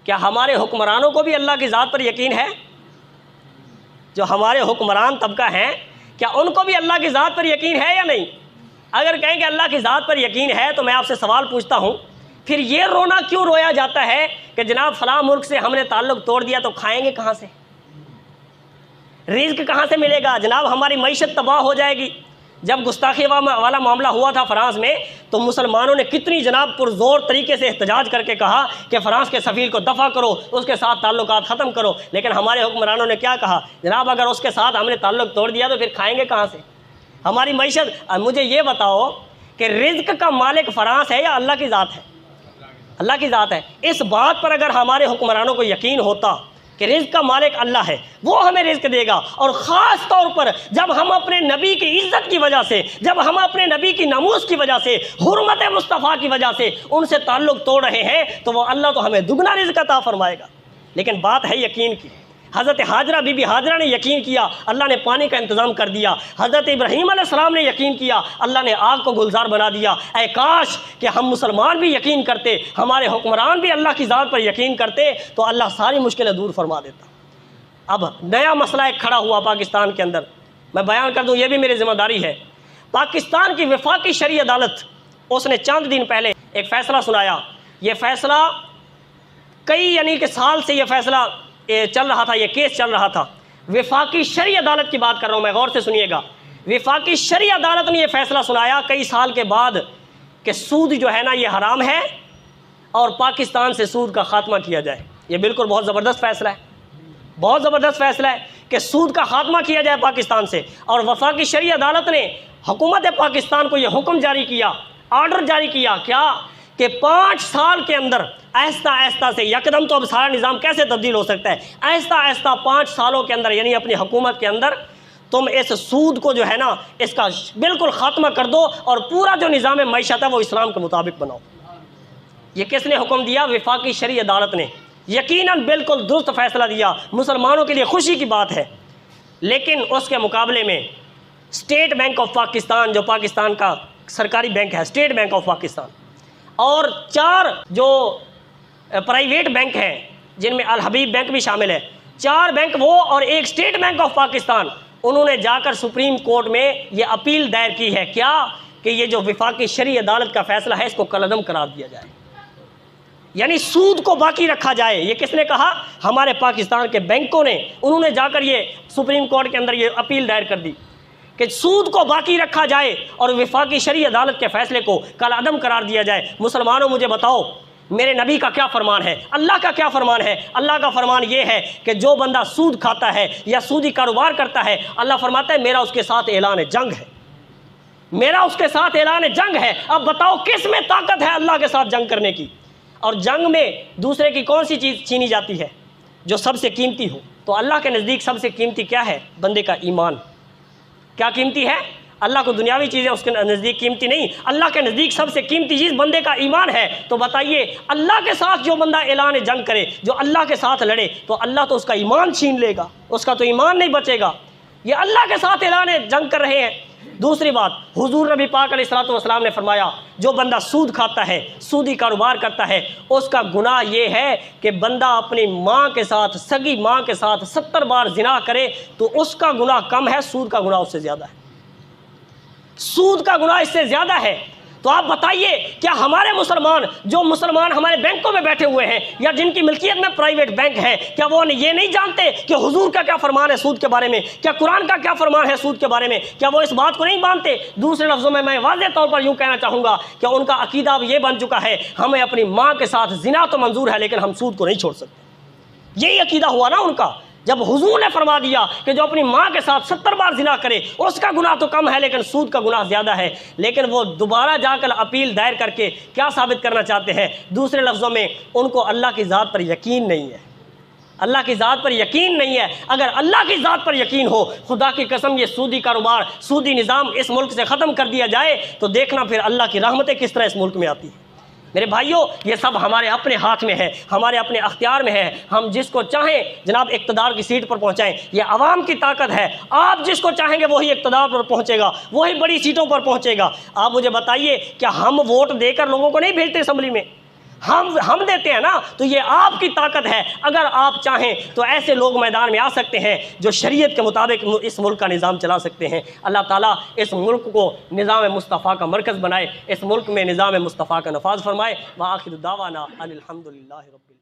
क्या हमारे हुक्मरानों को भी अल्लाह की ज़ात पर यकीन है? जो हमारे हुक्मरान तबका हैं, क्या उनको भी अल्लाह की ज़ात पर यकीन है या नहीं? अगर कहें कि अल्लाह की ज़ात पर यकीन है तो मैं आपसे सवाल पूछता हूँ, फिर ये रोना क्यों रोया जाता है कि जनाब फ़लाँ मुल्क से हमने ताल्लुक़ तोड़ दिया, तो खाएंगे कहाँ से? रिज़्क़ कहाँ से मिलेगा? जनाब हमारी मईशत तबाह हो जाएगी। जब गुस्ताखी वाला मामला हुआ था फ़्रांस में, तो मुसलमानों ने कितनी जनाब पुरज़ोर तरीके से एहतजाज करके कहा कि फ़्रांस के सफ़ीर को दफ़ा करो, उसके साथ ताल्लुकात ख़त्म करो। लेकिन हमारे हुक्मरानों ने क्या कहा? जनाब अगर उसके साथ हमने ताल्लुक़ तोड़ दिया तो फिर खाएंगे कहाँ से? हमारी मईशत। मुझे ये बताओ कि रिज़्क़ का मालिक फ़्रांस है या अल्लाह की ज़ात है? अल्लाह की ज़ात है। इस बात पर अगर हमारे हुक्मरानों को यकीन होता कि रिज़्क़ का मालिक अल्लाह है, वो हमें रिज़्क़ देगा, और ख़ास तौर पर जब हम अपने नबी की इज़्ज़त की वजह से, जब हम अपने नबी की नमूस की वजह से, हुर्मत मुस्तफ़ा की वजह से उनसे ताल्लुक़ तोड़ रहे हैं, तो वो अल्लाह तो हमें दुगना रिज़्क़ अता फरमाएगा। लेकिन बात है यकीन की। हज़रत हाजरा बीबी हाजरा ने यकीन किया, अल्लाह ने पानी का इंतज़ाम कर दिया। हज़रत इब्राहीम अलैहिस्सलाम ने यकीन किया, अल्लाह ने आग को गुलजार बना दिया। ऐ काश कि हम मुसलमान भी यकीन करते, हमारे हुक्मरान भी अल्लाह की ज़ात पर यकीन करते, तो अल्लाह सारी मुश्किलें दूर फरमा देता। अब नया मसला एक खड़ा हुआ पाकिस्तान के अंदर, मैं बयान कर दूँ, ये भी मेरी ज़िम्मेदारी है। पाकिस्तान की वफाकी शरई अदालत, उसने चंद दिन पहले एक फ़ैसला सुनाया। ये फ़ैसला कई यानी कि साल से ये फ़ैसला चल रहा था, ये केस चल रहा था। वफाकी शरई अदालत की बात कर रहा हूँ मैं, गौर से सुनिएगा। वफाकी शरई अदालत ने यह फ़ैसला सुनाया कई साल के बाद कि सूद जो है ना ये हराम है और पाकिस्तान से सूद का ख़ात्मा किया जाए। ये बिल्कुल बहुत ज़बरदस्त फ़ैसला है, बहुत ज़बरदस्त फ़ैसला है कि सूद का ख़ात्मा किया जाए पाकिस्तान से। और वफाकी शरई अदालत ने हुकूमत पाकिस्तान को यह हुक्म जारी किया, ऑर्डर जारी किया क्या कि 5 साल के अंदर आहिस्ता आहिस्ता से, यकदम तो अब सारा निज़ाम कैसे तब्दील हो सकता है, आहिस्ता आहिस्ता 5 सालों के अंदर यानी अपनी हुकूमत के अंदर तुम इस सूद को जो है ना इसका बिल्कुल ख़त्म कर दो और पूरा जो निज़ाम मईशत है वो इस्लाम के मुताबिक बनाओ। ये किसने हुक्म दिया? वफाकी शरई अदालत ने। यकीनन बिल्कुल दुरुस्त फ़ैसला दिया, मुसलमानों के लिए खुशी की बात है। लेकिन उसके मुकाबले में स्टेट बैंक ऑफ पाकिस्तान, जो पाकिस्तान का सरकारी बैंक है, स्टेट बैंक ऑफ पाकिस्तान, और 4 जो प्राइवेट बैंक हैं जिनमें अल हबीब बैंक भी शामिल है, 4 बैंक वो और एक स्टेट बैंक ऑफ पाकिस्तान, उन्होंने जाकर सुप्रीम कोर्ट में ये अपील दायर की है क्या कि ये जो वफाकी शरई अदालत का फ़ैसला है इसको कलअदम करार दिया जाए, यानी सूद को बाकी रखा जाए। ये किसने कहा? हमारे पाकिस्तान के बैंकों ने। उन्होंने जाकर ये सुप्रीम कोर्ट के अंदर ये अपील दायर कर दी कि सूद को बाकी रखा जाए और वफाकी शरई अदालत के फ़ैसले को कलअदम करार दिया जाए। मुसलमानों मुझे बताओ, मेरे नबी का क्या फरमान है, अल्लाह का क्या फरमान है? अल्लाह का फरमान ये है कि जो बंदा सूद खाता है या सूदी कारोबार करता है, अल्लाह फरमाता है मेरा उसके साथ ऐलान जंग है, मेरा उसके साथ ऐलान जंग है। अब बताओ किस में ताकत है अल्लाह के साथ जंग करने की? और जंग में दूसरे की कौन सी चीज़ छीनी जाती है जो सबसे कीमती हो? तो अल्लाह के नज़दीक सबसे कीमती क्या है? बंदे का ईमान। क्या कीमती है? अल्लाह को दुनियावी चीज़ें उसके नज़दीक कीमती नहीं, अल्लाह के नज़दीक सबसे कीमती चीज़ बंदे का ईमान है। तो बताइए, अल्लाह के साथ जो बंदा ऐलान जंग करे, जो अल्लाह के साथ लड़े, तो अल्लाह तो उसका ईमान छीन लेगा, उसका तो ईमान नहीं बचेगा। ये अल्लाह के साथ ऐलान जंग कर रहे हैं। दूसरी बात, हुजूर नबी पाक अलैहिस्सलातु वस्सलाम ने फरमाया जो बंदा सूद खाता है, सूदी कारोबार करता है, उसका गुनाह ये है कि बंदा अपनी माँ के साथ, सगी माँ के साथ 70 बार जिना करे तो उसका गुनाह कम है, सूद का गुनाह उससे ज़्यादा है, सूद का गुनाह इससे ज़्यादा है। तो आप बताइए, क्या हमारे मुसलमान, जो मुसलमान हमारे बैंकों में बैठे हुए हैं या जिनकी मिल्कियत में प्राइवेट बैंक है, क्या वो ये नहीं जानते कि हुजूर का क्या फरमान है सूद के बारे में, क्या कुरान का क्या फरमान है सूद के बारे में? क्या वो इस बात को नहीं मानते? दूसरे लफ्ज़ों में मैं वाज़ेह तौर पर यूँ कहना चाहूँगा कि उनका अकीदा अब ये बन चुका है, हमें अपनी माँ के साथ जिना तो मंजूर है लेकिन हम सूद को नहीं छोड़ सकते। यही अकीदा हुआ ना उनका। जब हुजूर ने फरमा दिया कि जो अपनी माँ के साथ 70 बार जिना करे उसका गुनाह तो कम है लेकिन सूद का गुनाह ज़्यादा है, लेकिन वो दोबारा जाकर अपील दायर करके क्या साबित करना चाहते हैं? दूसरे लफ्ज़ों में उनको अल्लाह की ज़ात पर यकीन नहीं है, अल्लाह की ज़ात पर यकीन नहीं है। अगर अल्लाह की ज़ात पर यकीन हो, खुदा की कसम ये सूदी कारोबार, सूदी निज़ाम इस मुल्क से ख़त्म कर दिया जाए तो देखना फिर अल्लाह की रहमतें किस तरह इस मुल्क में आती है। मेरे भाइयों, ये सब हमारे अपने हाथ में है, हमारे अपने अख्तियार में है। हम जिसको चाहें जनाब इक़्तिदार की सीट पर पहुंचाएं, ये अवाम की ताकत है। आप जिसको चाहेंगे वही इक़्तिदार पर पहुंचेगा, वही बड़ी सीटों पर पहुंचेगा। आप मुझे बताइए, क्या हम वोट देकर लोगों को नहीं भेजते असम्बली में? हम देते हैं ना, तो ये आपकी ताकत है। अगर आप चाहें तो ऐसे लोग मैदान में आ सकते हैं जो शरीयत के मुताबिक इस मुल्क का निज़ाम चला सकते हैं। अल्लाह ताला इस मुल्क को निज़ाम मुस्तफ़ा का मरकज़ बनाए, इस मुल्क में निज़ाम मुस्तफ़ा का नफाज फरमाए। व आखिर दावाना अनिल हम्दुलिल्लाहि रब्बिल